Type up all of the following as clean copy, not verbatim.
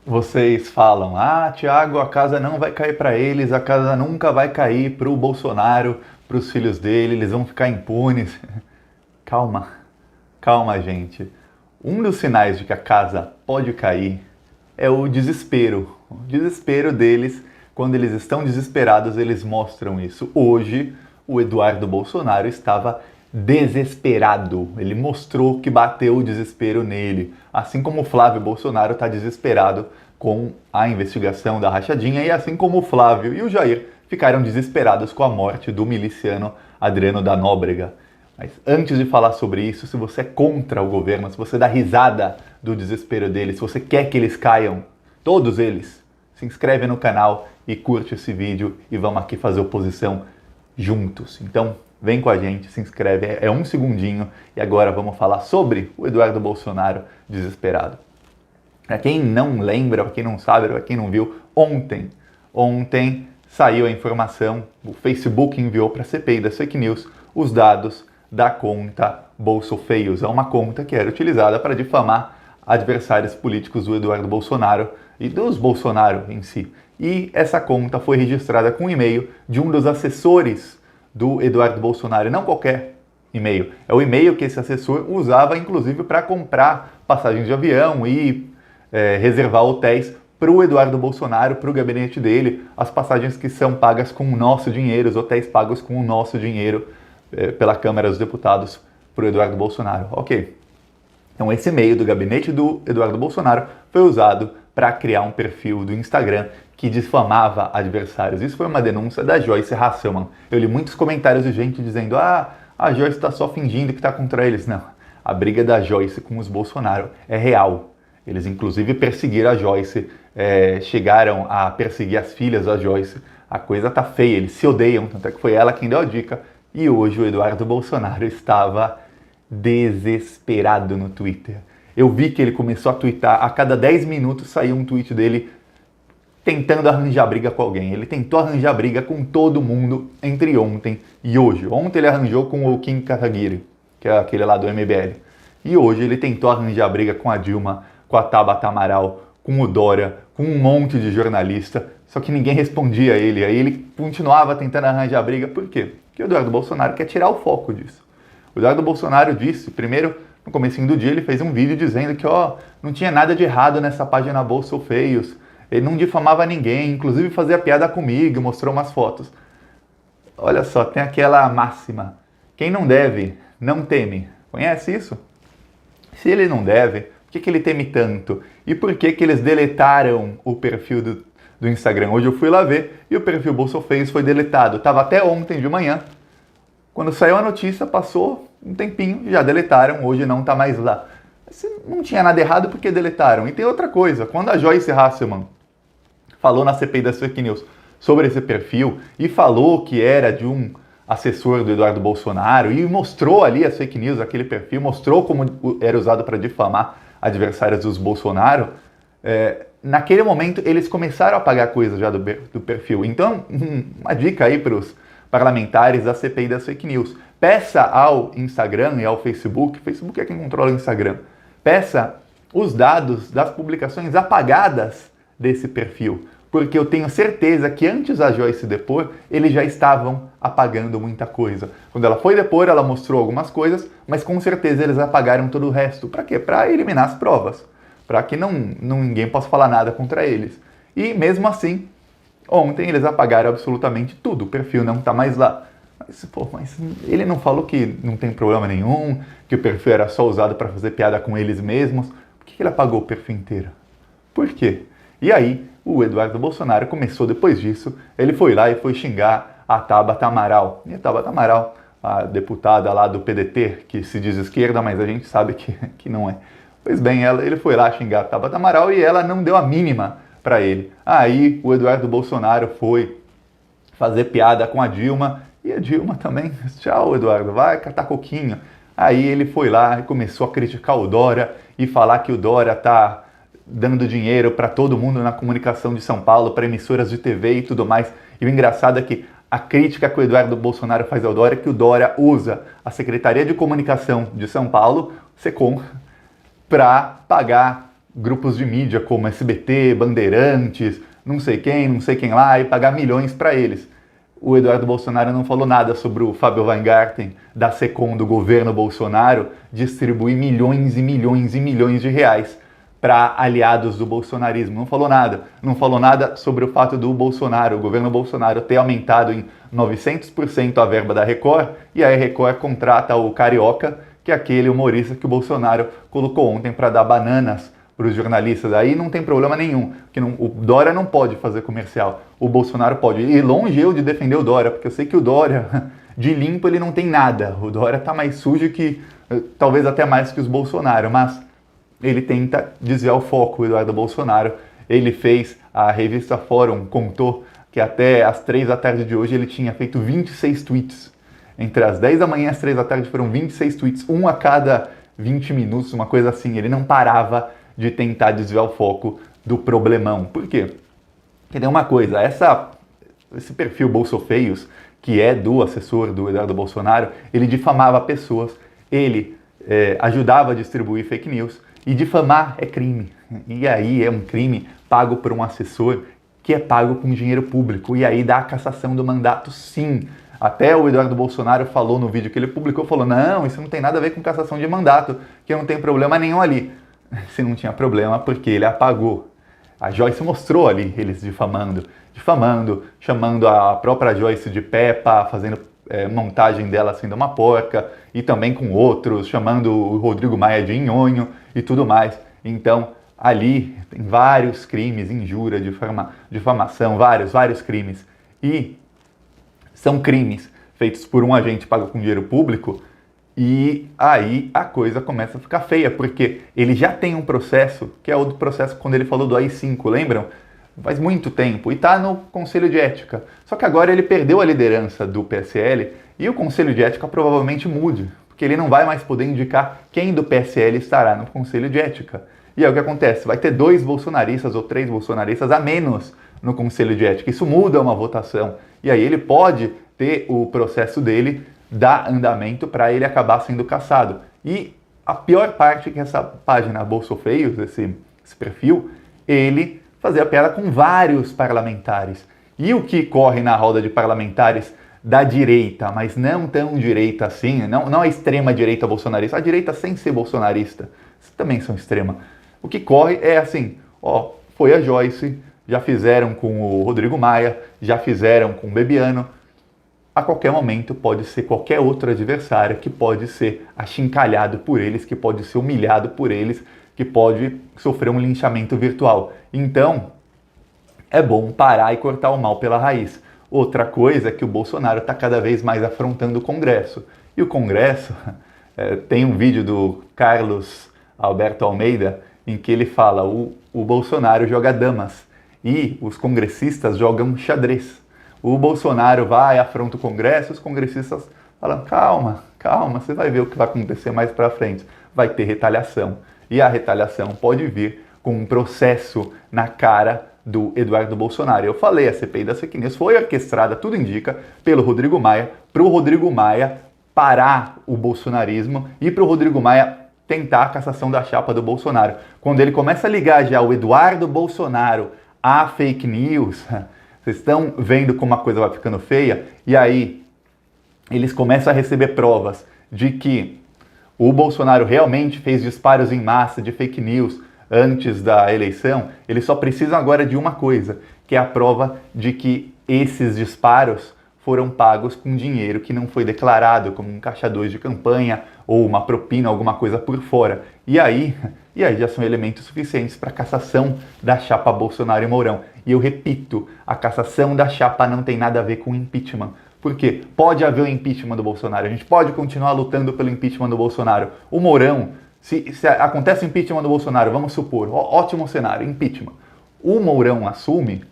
Vocês falam, Thiago, a casa não vai cair para eles, a casa nunca vai cair para o Bolsonaro, para os filhos dele, eles vão ficar impunes. Calma, calma, gente. Um dos sinais de que a casa pode cair é o desespero. O desespero deles, quando eles estão desesperados, eles mostram isso. Hoje, o Eduardo Bolsonaro estava desesperado. Ele mostrou que bateu o desespero nele. Assim como o Flávio Bolsonaro está desesperado com a investigação da rachadinha e assim como o Flávio e o Jair ficaram desesperados com a morte do miliciano Adriano da Nóbrega. Mas antes de falar sobre isso, se você é contra o governo, se você dá risada do desespero deles, se você quer que eles caiam, todos eles, se inscreve no canal e curte esse vídeo e vamos aqui fazer oposição juntos. Então, vem com a gente, se inscreve, é um segundinho e agora vamos falar sobre o Eduardo Bolsonaro desesperado. Para quem não lembra, para quem não sabe, para quem não viu, ontem saiu a informação, o Facebook enviou para a CPI das fake news os dados da conta BolsoFeios. É uma conta que era utilizada para difamar adversários políticos do Eduardo Bolsonaro e dos Bolsonaro em si. E essa conta foi registrada com o e-mail de um dos assessores do Eduardo Bolsonaro, e não qualquer e-mail. É o e-mail que esse assessor usava, inclusive, para comprar passagens de avião e reservar hotéis para o Eduardo Bolsonaro, para o gabinete dele, as passagens que são pagas com o nosso dinheiro, os hotéis pagos com o nosso dinheiro pela Câmara dos Deputados para o Eduardo Bolsonaro. Ok. Então esse e-mail do gabinete do Eduardo Bolsonaro foi usado para criar um perfil do Instagram que difamava adversários. Isso foi uma denúncia da Joyce Hasselman. Eu li muitos comentários de gente dizendo a Joyce está só fingindo que está contra eles. Não, a briga da Joyce com os Bolsonaro é real. Eles inclusive perseguiram a Joyce, chegaram a perseguir as filhas da Joyce. A coisa tá feia, eles se odeiam, tanto é que foi ela quem deu a dica. E hoje o Eduardo Bolsonaro estava desesperado no Twitter. Eu vi que ele começou a twittar, a cada 10 minutos saiu um tweet dele tentando arranjar briga com alguém. Ele tentou arranjar briga com todo mundo entre ontem e hoje. Ontem ele arranjou com o Kim Kataguiri, que é aquele lá do MBL. E hoje ele tentou arranjar briga com a Dilma, com a Tabata Amaral, com o Dória, com um monte de jornalista, só que ninguém respondia a ele. Aí ele continuava tentando arranjar briga. Por quê? Porque o Eduardo Bolsonaro quer tirar o foco disso. O Eduardo Bolsonaro disse, primeiro, no comecinho do dia, ele fez um vídeo dizendo que não tinha nada de errado nessa página BolsoFeios. Ele não difamava ninguém, inclusive fazia piada comigo, mostrou umas fotos. Olha só, tem aquela máxima. Quem não deve, não teme. Conhece isso? Se ele não deve, por que ele teme tanto? E por que eles deletaram o perfil do Instagram? Hoje eu fui lá ver e o perfil BolsoFeios foi deletado. Estava até ontem de manhã. Quando saiu a notícia, passou um tempinho, já deletaram, hoje não está mais lá. Mas não tinha nada errado porque deletaram. E tem outra coisa, quando a Joyce Hasselman falou na CPI das fake news sobre esse perfil e falou que era de um assessor do Eduardo Bolsonaro e mostrou ali as fake news, aquele perfil, mostrou como era usado para difamar adversários dos Bolsonaro, naquele momento eles começaram a apagar coisas já do perfil. Então, uma dica aí para os parlamentares da CPI das fake news. Peça ao Instagram e ao Facebook é quem controla o Instagram, peça os dados das publicações apagadas desse perfil, porque eu tenho certeza que antes da Joyce depor, eles já estavam apagando muita coisa. Quando ela foi depor, ela mostrou algumas coisas, mas com certeza eles apagaram todo o resto. Para quê? Para eliminar as provas, para que ninguém possa falar nada contra eles. E mesmo assim, ontem eles apagaram absolutamente tudo, o perfil não está mais lá. Mas ele não falou que não tem problema nenhum, que o perfil era só usado para fazer piada com eles mesmos. Por que ele apagou o perfil inteiro? Por quê? E aí, o Eduardo Bolsonaro começou depois disso, ele foi lá e foi xingar a Tabata Amaral. E a Tabata Amaral, a deputada lá do PDT, que se diz esquerda, mas a gente sabe que não é. Pois bem, ele foi lá xingar a Tabata Amaral e ela não deu a mínima para ele. Aí o Eduardo Bolsonaro foi fazer piada com a Dilma e a Dilma também, tchau Eduardo, vai catar coquinho. Aí ele foi lá e começou a criticar o Dória e falar que o Dória tá dando dinheiro para todo mundo na comunicação de São Paulo, para emissoras de TV e tudo mais. E o engraçado é que a crítica que o Eduardo Bolsonaro faz ao Dória é que o Dória usa a Secretaria de Comunicação de São Paulo, SECOM, para pagar grupos de mídia como SBT, Bandeirantes, não sei quem lá, e pagar milhões para eles. O Eduardo Bolsonaro não falou nada sobre o Fábio Weingarten, da SECOM do governo Bolsonaro, distribuir milhões e milhões e milhões de reais para aliados do bolsonarismo. Não falou nada. Não falou nada sobre o fato do Bolsonaro, o governo Bolsonaro, ter aumentado em 900% a verba da Record, e aí a Record contrata o Carioca, que é aquele humorista que o Bolsonaro colocou ontem para dar bananas para os jornalistas. Aí não tem problema nenhum, porque o Dória não pode fazer comercial, o Bolsonaro pode. E longe eu de defender o Dória, porque eu sei que o Dória, de limpo, ele não tem nada. O Dória tá mais sujo que, talvez até mais que os Bolsonaro, mas ele tenta desviar o foco, o Eduardo Bolsonaro. Ele fez, a revista Fórum contou que até às 3 da tarde de hoje ele tinha feito 26 tweets. Entre as 10 da manhã e as 3 da tarde foram 26 tweets, um a cada 20 minutos, uma coisa assim. Ele não parava de tentar desviar o foco do problemão. Por quê? Porque tem uma coisa, esse perfil Bolsofeios, que é do assessor do Eduardo Bolsonaro, ele difamava pessoas, ele ajudava a distribuir fake news, e difamar é crime. E aí é um crime pago por um assessor que é pago com dinheiro público, e aí dá a cassação do mandato, sim. Até o Eduardo Bolsonaro falou no vídeo que ele publicou, falou, não, isso não tem nada a ver com cassação de mandato, que não tem problema nenhum ali. Se não tinha problema, porque ele apagou. A Joyce mostrou ali eles difamando, chamando a própria Joyce de Peppa, fazendo montagem dela sendo uma porca, e também com outros, chamando o Rodrigo Maia de nhonho e tudo mais. Então, ali tem vários crimes, injúria, difamação, vários crimes. E são crimes feitos por um agente pago com dinheiro público, e aí a coisa começa a ficar feia, porque ele já tem um processo, que é o do processo quando ele falou do AI-5, lembram? Faz muito tempo, e está no Conselho de Ética. Só que agora ele perdeu a liderança do PSL, e o Conselho de Ética provavelmente mude, porque ele não vai mais poder indicar quem do PSL estará no Conselho de Ética. E aí o que acontece? Vai ter 2 bolsonaristas ou 3 bolsonaristas a menos no Conselho de Ética. Isso muda uma votação. E aí ele pode ter o processo dele dar andamento para ele acabar sendo cassado. E a pior parte é que essa página Bolsofeios, esse perfil, ele fazia piada com vários parlamentares. E o que corre na roda de parlamentares da direita, mas não tão direita assim, não a extrema direita bolsonarista, a direita sem ser bolsonarista, também são extrema. O que corre é assim, foi a Joyce, já fizeram com o Rodrigo Maia, já fizeram com o Bebiano. A qualquer momento pode ser qualquer outro adversário que pode ser achincalhado por eles, que pode ser humilhado por eles, que pode sofrer um linchamento virtual. Então, é bom parar e cortar o mal pela raiz. Outra coisa é que o Bolsonaro está cada vez mais afrontando o Congresso. E o Congresso, tem um vídeo do Carlos Alberto Almeida, em que ele fala, o Bolsonaro joga damas e os congressistas jogam xadrez. O Bolsonaro vai, afronta o Congresso, os congressistas falam, calma, você vai ver o que vai acontecer mais para frente. Vai ter retaliação. E a retaliação pode vir com um processo na cara do Eduardo Bolsonaro. Eu falei, a CPI das fake news foi orquestrada, tudo indica, pelo Rodrigo Maia, para o Rodrigo Maia parar o bolsonarismo e para o Rodrigo Maia tentar a cassação da chapa do Bolsonaro. Quando ele começa a ligar já o Eduardo Bolsonaro a fake news, vocês estão vendo como a coisa vai ficando feia? E aí, eles começam a receber provas de que o Bolsonaro realmente fez disparos em massa de fake news antes da eleição. Eles só precisam agora de uma coisa, que é a prova de que esses disparos foram pagos com dinheiro que não foi declarado, como um caixa 2 de campanha ou uma propina, alguma coisa por fora. E aí já são elementos suficientes para a cassação da chapa Bolsonaro e Mourão. E eu repito, a cassação da chapa não tem nada a ver com impeachment. Por quê? Pode haver o impeachment do Bolsonaro, a gente pode continuar lutando pelo impeachment do Bolsonaro. O Mourão, se acontece o impeachment do Bolsonaro, vamos supor, ótimo cenário, impeachment. O Mourão assume,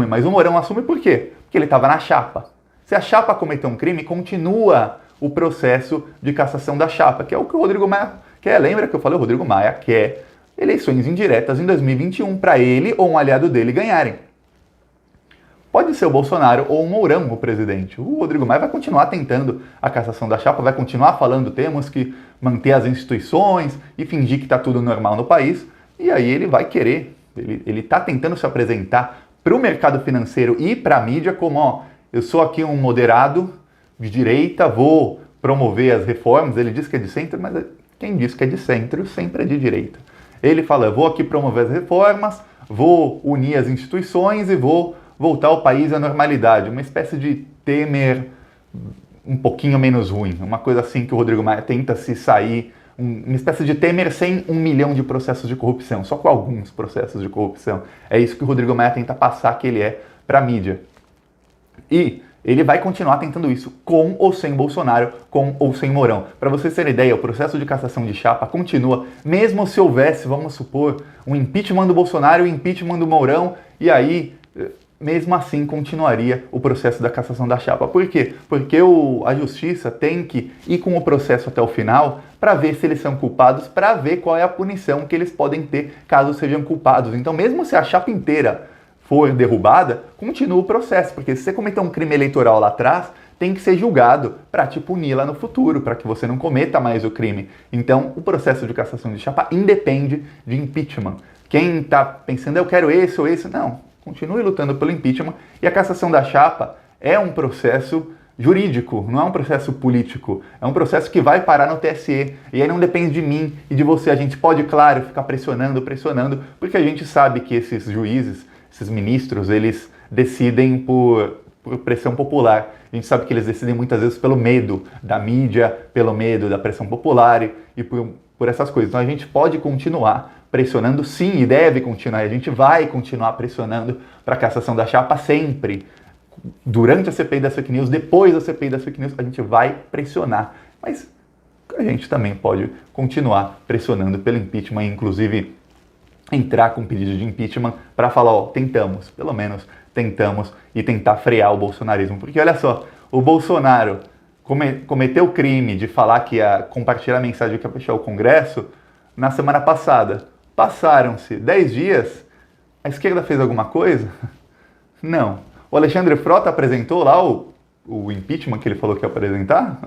mas o Mourão assume por quê? Porque ele estava na chapa. Se a chapa cometeu um crime, continua o processo de cassação da chapa, que é o que o Rodrigo Maia quer. Lembra que eu falei? O Rodrigo Maia quer eleições indiretas em 2021 para ele ou um aliado dele ganharem. Pode ser o Bolsonaro ou o Mourão o presidente. O Rodrigo Maia vai continuar tentando a cassação da chapa, vai continuar falando temos que manter as instituições e fingir que está tudo normal no país. e aí ele vai querer, ele está tentando se apresentar para o mercado financeiro e para a mídia como, ó, eu sou aqui um moderado de direita, vou promover as reformas. Ele diz que é de centro, mas quem diz que é de centro sempre é de direita. Ele fala, eu vou aqui promover as reformas, vou unir as instituições e vou voltar o país à normalidade. Uma espécie de Temer um pouquinho menos ruim, uma coisa assim que o Rodrigo Maia tenta se sair, uma espécie de Temer sem 1 milhão de processos de corrupção, só com alguns processos de corrupção. É isso que o Rodrigo Maia tenta passar que ele é para a mídia. E ele vai continuar tentando isso, com ou sem Bolsonaro, com ou sem Mourão. Para vocês terem ideia, o processo de cassação de chapa continua, mesmo se houvesse, vamos supor, um impeachment do Bolsonaro e um impeachment do Mourão, e aí, mesmo assim, continuaria o processo da cassação da chapa. Por quê? Porque a justiça tem que ir com o processo até o final para ver se eles são culpados, para ver qual é a punição que eles podem ter caso sejam culpados. Então, mesmo se a chapa inteira for derrubada, continua o processo, porque se você cometer um crime eleitoral lá atrás, tem que ser julgado para te punir lá no futuro, para que você não cometa mais o crime. Então, o processo de cassação de chapa independe de impeachment. Quem está pensando, eu quero esse ou esse, não, continue lutando pelo impeachment. E a cassação da chapa é um processo jurídico, não é um processo político, é um processo que vai parar no TSE, e aí não depende de mim e de você. A gente pode, claro, ficar pressionando, porque a gente sabe que esses juízes, esses ministros, eles decidem por pressão popular. A gente sabe que eles decidem muitas vezes pelo medo da mídia, pelo medo da pressão popular e por essas coisas. Então a gente pode continuar pressionando, sim, e deve continuar. A gente vai continuar pressionando para a cassação da chapa sempre. Durante a CPI das fake news, depois da CPI das fake news, a gente vai pressionar. Mas a gente também pode continuar pressionando pelo impeachment, inclusive entrar com pedido de impeachment para falar, ó, tentamos, pelo menos tentamos, e tentar frear o bolsonarismo. Porque olha só, o Bolsonaro cometeu o crime de falar que ia compartilhar a mensagem que ia fechar o Congresso na semana passada. Passaram-se 10 dias, a esquerda fez alguma coisa? Não. O Alexandre Frota apresentou lá o impeachment que ele falou que ia apresentar?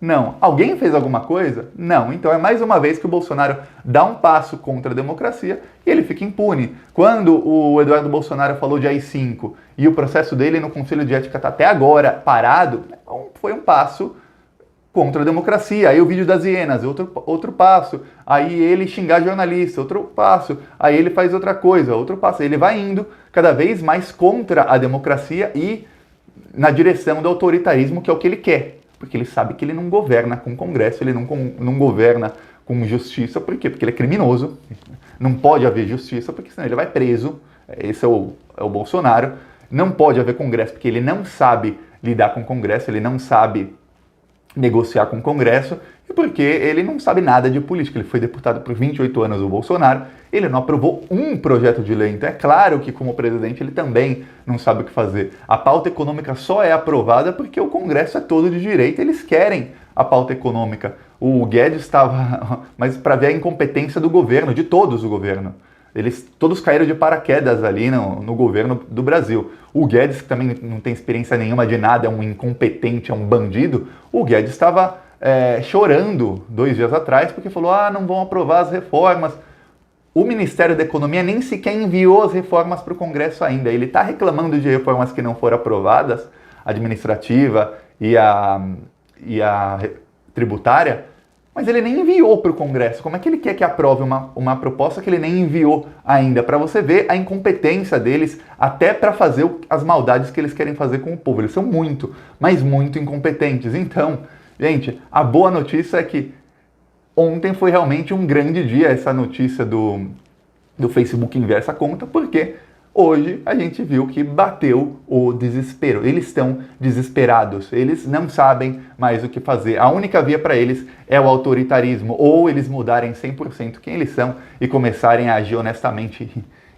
Não. Alguém fez alguma coisa? Não. Então é mais uma vez que o Bolsonaro dá um passo contra a democracia e ele fica impune. Quando o Eduardo Bolsonaro falou de AI-5 e o processo dele no Conselho de Ética está até agora parado, foi um passo contra a democracia. Aí o vídeo das hienas, outro passo. Aí ele xingar jornalista, outro passo. Aí ele faz outra coisa, outro passo. Ele vai indo cada vez mais contra a democracia e na direção do autoritarismo, que é o que ele quer. Porque ele sabe que ele não governa com o Congresso, ele não governa com justiça. Por quê? Porque ele é criminoso. Não pode haver justiça, porque senão ele vai preso. Esse é o Bolsonaro. Não pode haver Congresso, porque ele não sabe lidar com o Congresso, ele não sabe negociar com o Congresso, e porque ele não sabe nada de política. Ele foi deputado por 28 anos, o Bolsonaro, ele não aprovou um projeto de lei. Então é claro que, como presidente, ele também não sabe o que fazer. A pauta econômica só é aprovada porque o Congresso é todo de direita, eles querem a pauta econômica. O Guedes estava... Mas para ver a incompetência do governo, de todos o governo. Eles todos caíram de paraquedas ali no governo do Brasil. O Guedes, que também não tem experiência nenhuma de nada, é um incompetente, é um bandido, o Guedes estava chorando 2 dias atrás porque falou, não vão aprovar as reformas. O Ministério da Economia nem sequer enviou as reformas para o Congresso ainda. Ele está reclamando de reformas que não foram aprovadas, a administrativa e a tributária, mas ele nem enviou para o Congresso. Como é que ele quer que aprove uma proposta que ele nem enviou ainda? Para você ver a incompetência deles até para fazer as maldades que eles querem fazer com o povo. Eles são muito, mas muito incompetentes. Então, gente, a boa notícia é que ontem foi realmente um grande dia, essa notícia do Facebook inversa conta, porque hoje a gente viu que bateu o desespero. Eles estão desesperados, eles não sabem mais o que fazer. A única via para eles é o autoritarismo, ou eles mudarem 100% quem eles são e começarem a agir honestamente.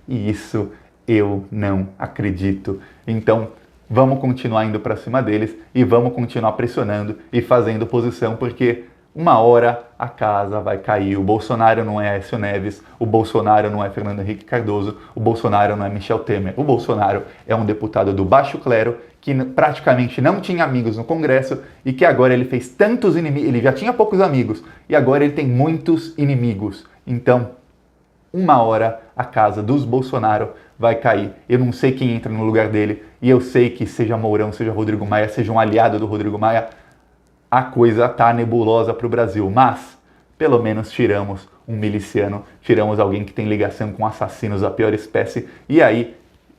E isso eu não acredito. Então, vamos continuar indo para cima deles e vamos continuar pressionando e fazendo oposição, porque uma hora a casa vai cair. O Bolsonaro não é Aécio Neves, o Bolsonaro não é Fernando Henrique Cardoso, o Bolsonaro não é Michel Temer. O Bolsonaro é um deputado do baixo clero que praticamente não tinha amigos no Congresso e que agora ele fez tantos inimigos, ele já tinha poucos amigos e agora ele tem muitos inimigos. Então, uma hora a casa dos Bolsonaro vai cair. Eu não sei quem entra no lugar dele, e eu sei que seja Mourão, seja Rodrigo Maia, seja um aliado do Rodrigo Maia, a coisa tá nebulosa para o Brasil, mas pelo menos tiramos um miliciano, tiramos alguém que tem ligação com assassinos da pior espécie, e aí,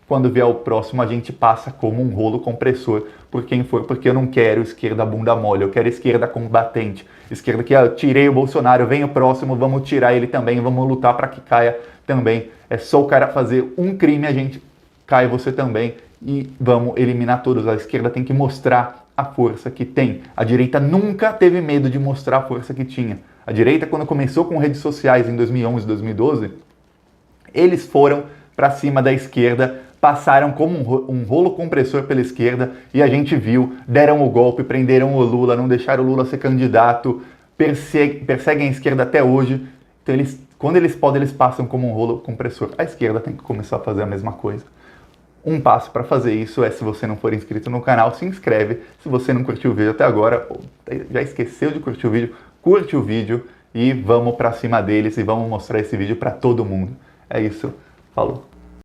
quando vier o próximo, a gente passa como um rolo compressor por quem for, porque eu não quero esquerda bunda mole, eu quero esquerda combatente, esquerda que eu tirei o Bolsonaro, vem o próximo, vamos tirar ele também, vamos lutar para que caia também. É só o cara fazer um crime, a gente cai você também, e vamos eliminar todos. A esquerda tem que mostrar a força que tem. A direita nunca teve medo de mostrar a força que tinha. A direita, quando começou com redes sociais em 2011, 2012, eles foram para cima da esquerda, passaram como um rolo compressor pela esquerda, e a gente viu, deram o golpe, prenderam o Lula, não deixaram o Lula ser candidato, perseguem a esquerda até hoje. Então, quando eles podem, eles passam como um rolo compressor. A esquerda tem que começar a fazer a mesma coisa. Um passo para fazer isso é, se você não for inscrito no canal, se inscreve. Se você não curtiu o vídeo até agora, ou já esqueceu de curtir o vídeo, curte o vídeo e vamos para cima deles e vamos mostrar esse vídeo para todo mundo. É isso. Falou.